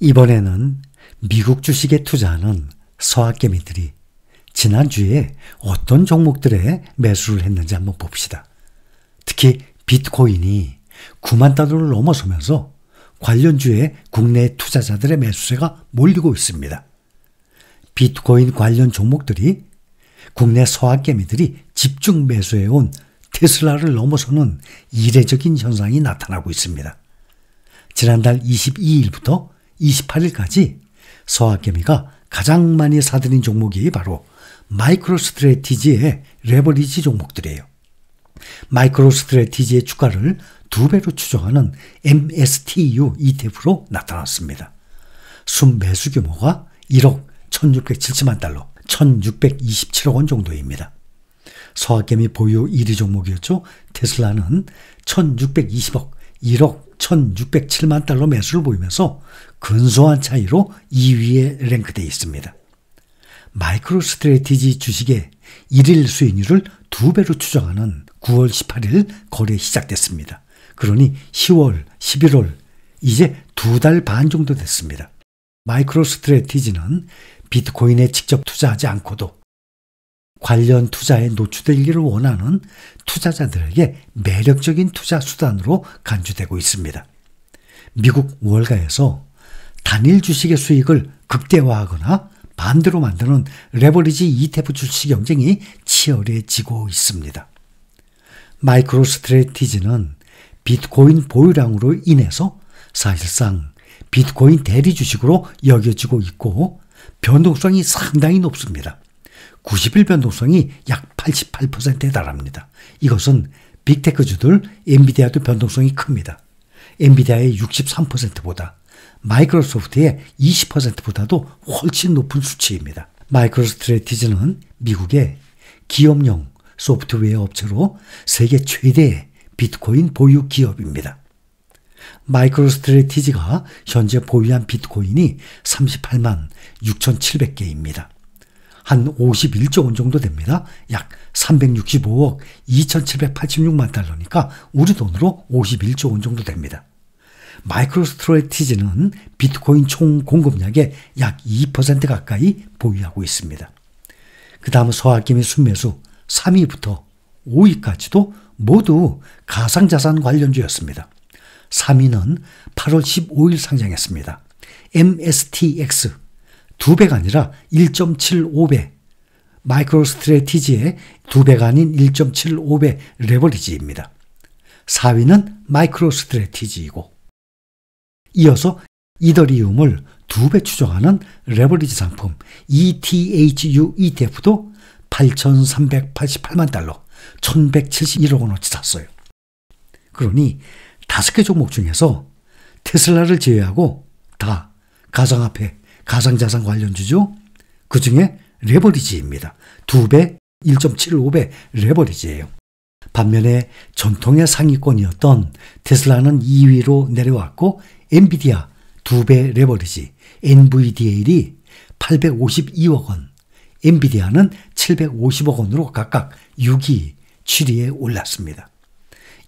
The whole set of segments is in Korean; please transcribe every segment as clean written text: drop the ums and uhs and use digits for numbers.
이번에는 미국 주식에 투자하는 서학개미들이 지난주에 어떤 종목들에 매수를 했는지 한번 봅시다. 특히 비트코인이 9만 달러를 넘어서면서 관련주에 국내 투자자들의 매수세가 몰리고 있습니다. 비트코인 관련 종목들이 국내 서학개미들이 집중 매수해온 테슬라를 넘어서는 이례적인 현상이 나타나고 있습니다. 지난달 22일부터 28일까지 서학개미가 가장 많이 사들인 종목이 바로 마이크로스트래티지의 레버리지 종목들이에요. 마이크로스트래티지의 주가를 2배로 추정하는 MSTU ETF로 나타났습니다. 순매수 규모가 1억 1670만 달러, 1627억 원 정도입니다. 서학개미 보유 1위 종목이었죠. 테슬라는 1620억, 1억 1607만 달러 매수를 보이면서 근소한 차이로 2위에 랭크되어 있습니다. 마이크로스트래티지 주식의 1일 수익률을 2배로 추정하는 9월 18일 거래 시작됐습니다. 그러니 10월, 11월 이제 2달 반 정도 됐습니다. 마이크로스트래티지는 비트코인에 직접 투자하지 않고도 관련 투자에 노출되기를 원하는 투자자들에게 매력적인 투자 수단으로 간주되고 있습니다. 미국 월가에서 단일 주식의 수익을 극대화하거나 반대로 만드는 레버리지 ETF 주식 경쟁이 치열해지고 있습니다. 마이크로스트래티지는 비트코인 보유량으로 인해서 사실상 비트코인 대리 주식으로 여겨지고 있고 변동성이 상당히 높습니다. 90일 변동성이 약 88%에 달합니다. 이것은 빅테크주들 엔비디아도 변동성이 큽니다. 엔비디아의 63%보다 마이크로소프트의 20%보다도 훨씬 높은 수치입니다. 마이크로스트래티지는 미국의 기업용 소프트웨어 업체로 세계 최대의 비트코인 보유 기업입니다. 마이크로스트래티지가 현재 보유한 비트코인이 38만 6,700개입니다. 한 51조 원 정도 됩니다. 약 365억 2,786만 달러니까 우리 돈으로 51조 원 정도 됩니다. 마이크로스트래티지는 비트코인 총 공급량의 약 2% 가까이 보유하고 있습니다. 그 다음 서학개미 순매수 3위부터 5위까지도 모두 가상자산 관련주였습니다. 3위는 8월 15일 상장했습니다. MSTX 2배가 아니라 1.75배, 마이크로스트래티지의 2배가 아닌 1.75배 레버리지입니다. 4위는 마이크로스트래티지이고 이어서 이더리움을 2배 추정하는 레버리지 상품 ETHU ETF도 8,388만 달러, 1,171억 원어치 샀어요. 그러니 5개 종목 중에서 테슬라를 제외하고 다 가상화폐, 가상자산 관련주죠. 그 중에 레버리지입니다. 2배, 1.75배 레버리지예요. 반면에 전통의 상위권이었던 테슬라는 2위로 내려왔고 엔비디아 2배 레버리지 NVDA이 852억 원, 엔비디아는 750억 원으로 각각 6위, 7위에 올랐습니다.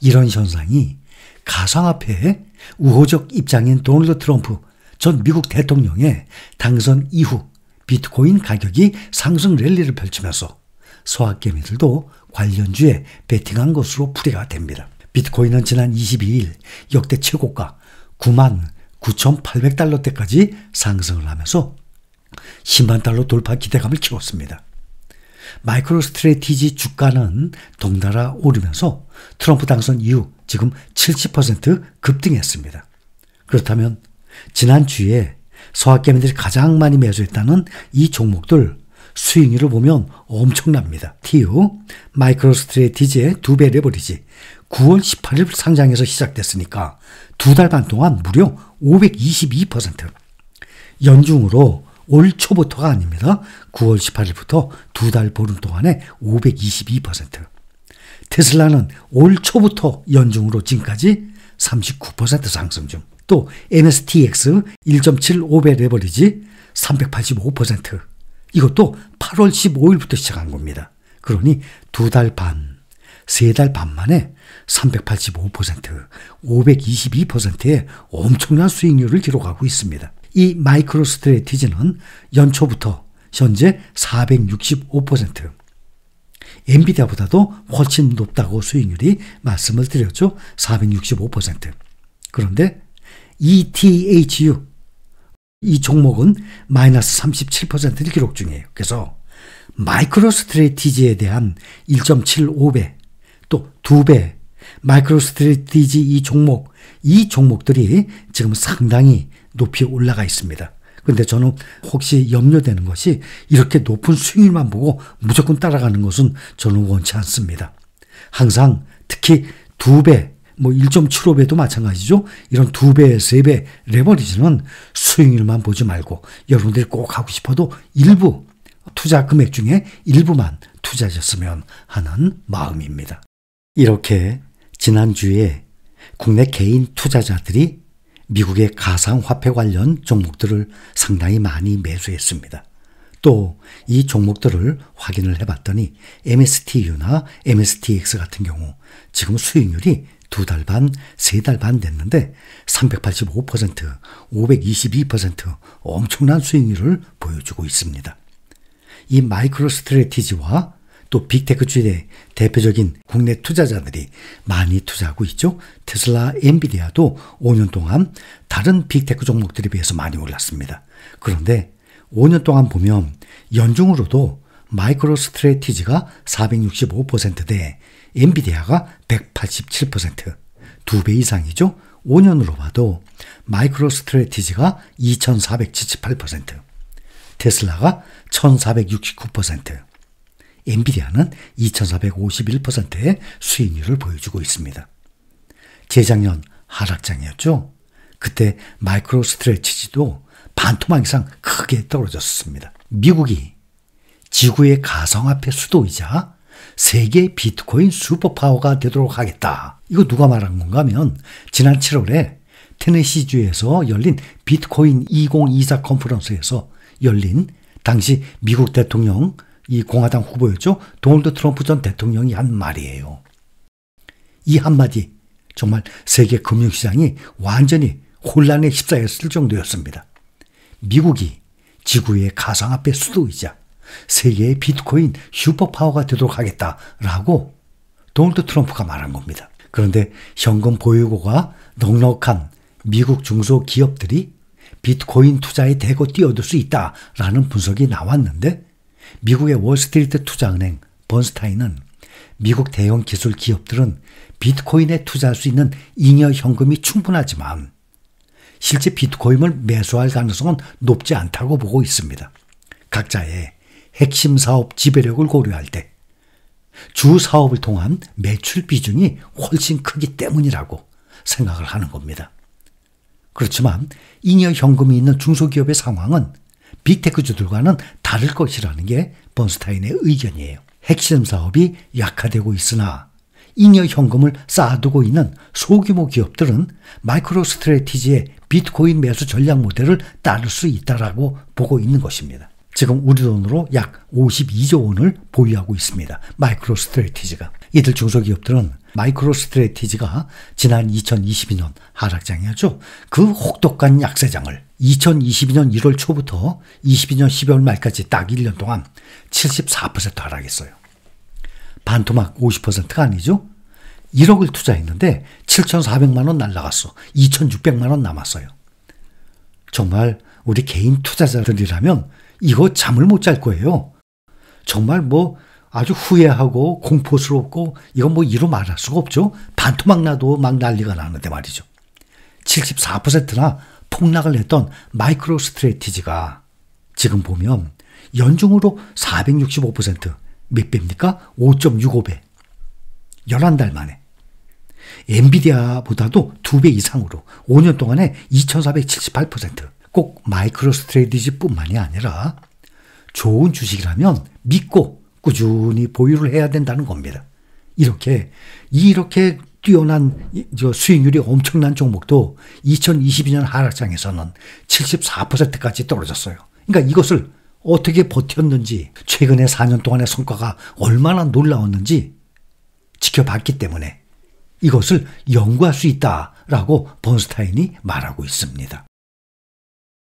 이런 현상이 가상화폐의 우호적 입장인 도널드 트럼프 전 미국 대통령의 당선 이후 비트코인 가격이 상승 랠리를 펼치면서 서학개미들도 관련주에 베팅한 것으로 풀이가 됩니다. 비트코인은 지난 22일 역대 최고가 9만 9,800달러대까지 상승을 하면서 10만 달러 돌파 기대감을 키웠습니다. 마이크로스트래티지 주가는 덩달아 오르면서 트럼프 당선 이후 지금 70% 급등했습니다. 그렇다면 지난주에 서학개미들이 가장 많이 매수했다는 이 종목들 수익률을 보면 엄청납니다. TU, 마이크로스트래티지의 2배 레버리지 9월 18일 상장에서 시작됐으니까 2달 반 동안 무려 522%. 연중으로 올 초부터가 아닙니다. 9월 18일부터 2달 보름 동안에 522%. 테슬라는 올 초부터 연중으로 지금까지 39% 상승 중. 또 MSTX 1.75배 레버리지 385%. 이것도 8월 15일부터 시작한 겁니다. 그러니 2달 반, 3달 반 만에 385%, 522%의 엄청난 수익률을 기록하고 있습니다. 이 마이크로 스트래티지는 연초부터 현재 465%, 엔비디아보다도 훨씬 높다고 수익률이 말씀을 드렸죠. 465%. 그런데 ETHU, 이 종목은 마이너스 37%를 기록 중이에요. 그래서 마이크로 스트래티지에 대한 1.75배, 또 2배, 마이크로 스트래티지 이 종목들이 지금 상당히 높이 올라가 있습니다. 근데 저는 혹시 염려되는 것이 이렇게 높은 수익률만 보고 무조건 따라가는 것은 저는 원치 않습니다. 항상 특히 2배, 1.75배도 마찬가지죠. 이런 2배, 3배 레버리지는 수익률만 보지 말고 여러분들이 꼭 하고 싶어도 일부 투자 금액 중에 일부만 투자하셨으면 하는 마음입니다. 이렇게 지난주에 국내 개인 투자자들이 미국의 가상화폐 관련 종목들을 상당히 많이 매수했습니다. 또 이 종목들을 확인을 해봤더니 MSTU나 MSTX 같은 경우 지금 수익률이 2달 반, 3달 반 됐는데 385%, 522% 엄청난 수익률을 보여주고 있습니다. 이 마이크로 스트래티지와 또 빅테크주의 대표적인 국내 투자자들이 많이 투자하고 있죠. 테슬라, 엔비디아도 5년 동안 다른 빅테크 종목들에 비해서 많이 올랐습니다. 그런데 5년 동안 보면 연중으로도 마이크로 스트래티지가 465%대 엔비디아가 187%, 2배 이상이죠. 5년으로 봐도 마이크로 스트래티지가 2478%, 테슬라가 1469%, 엔비디아는 2451%의 수익률을 보여주고 있습니다. 재작년 하락장이었죠. 그때 마이크로 스트래티지도 반토막 이상 크게 떨어졌습니다. 미국이 지구의 가상화폐 수도이자 세계 비트코인 슈퍼파워가 되도록 하겠다. 이거 누가 말한 건가 하면 지난 7월에 테네시주에서 열린 비트코인 2024 컨퍼런스에서 열린 당시 미국 대통령, 이 공화당 후보였죠. 도널드 트럼프 전 대통령이 한 말이에요. 이 한마디 정말 세계 금융시장이 완전히 혼란에 휩싸였을 정도였습니다. 미국이 지구의 가상화폐 수도이자 세계의 비트코인 슈퍼파워가 되도록 하겠다라고 도널드 트럼프가 말한 겁니다. 그런데 현금 보유고가 넉넉한 미국 중소기업들이 비트코인 투자에 대거 뛰어들 수 있다라는 분석이 나왔는데 미국의 월스트리트 투자은행 번스타인은 미국 대형 기술 기업들은 비트코인에 투자할 수 있는 잉여 현금이 충분하지만 실제 비트코인을 매수할 가능성은 높지 않다고 보고 있습니다. 각자의 핵심 사업 지배력을 고려할 때 주 사업을 통한 매출 비중이 훨씬 크기 때문이라고 생각을 하는 겁니다. 그렇지만 잉여 현금이 있는 중소기업의 상황은 빅테크주들과는 다를 것이라는 게 번스타인의 의견이에요. 핵심 사업이 약화되고 있으나 잉여 현금을 쌓아두고 있는 소규모 기업들은 마이크로 스트래티지의 비트코인 매수 전략 모델을 따를 수 있다라고 보고 있는 것입니다. 지금 우리 돈으로 약 52조 원을 보유하고 있습니다. 마이크로 스트래티지가. 이들 중소기업들은 마이크로 스트래티지가 지난 2022년 하락장이었죠. 그 혹독한 약세장을 2022년 1월 초부터 22년 12월 말까지 딱 1년 동안 74% 하락했어요. 반토막 50%가 아니죠. 1억을 투자했는데 7,400만 원 날라갔어. 2,600만 원 남았어요. 정말 우리 개인 투자자들이라면 이거 잠을 못 잘 거예요. 정말 아주 후회하고 공포스럽고 이건 이루 말할 수가 없죠. 반토막 나도 막 난리가 나는데 말이죠. 74%나 폭락을 했던 마이크로 스트래티지가 지금 보면 연중으로 465%, 몇 배입니까? 5.65배. 11달 만에. 엔비디아보다도 2배 이상으로 5년 동안에 2478%. 꼭 마이크로 스트래티지뿐만이 아니라 좋은 주식이라면 믿고 꾸준히 보유를 해야 된다는 겁니다. 이렇게 뛰어난 수익률이 엄청난 종목도 2022년 하락장에서는 74%까지 떨어졌어요. 그러니까 이것을 어떻게 버텼는지, 최근에 4년 동안의 성과가 얼마나 놀라웠는지 지켜봤기 때문에 이것을 연구할 수 있다라고 번스타인이 말하고 있습니다.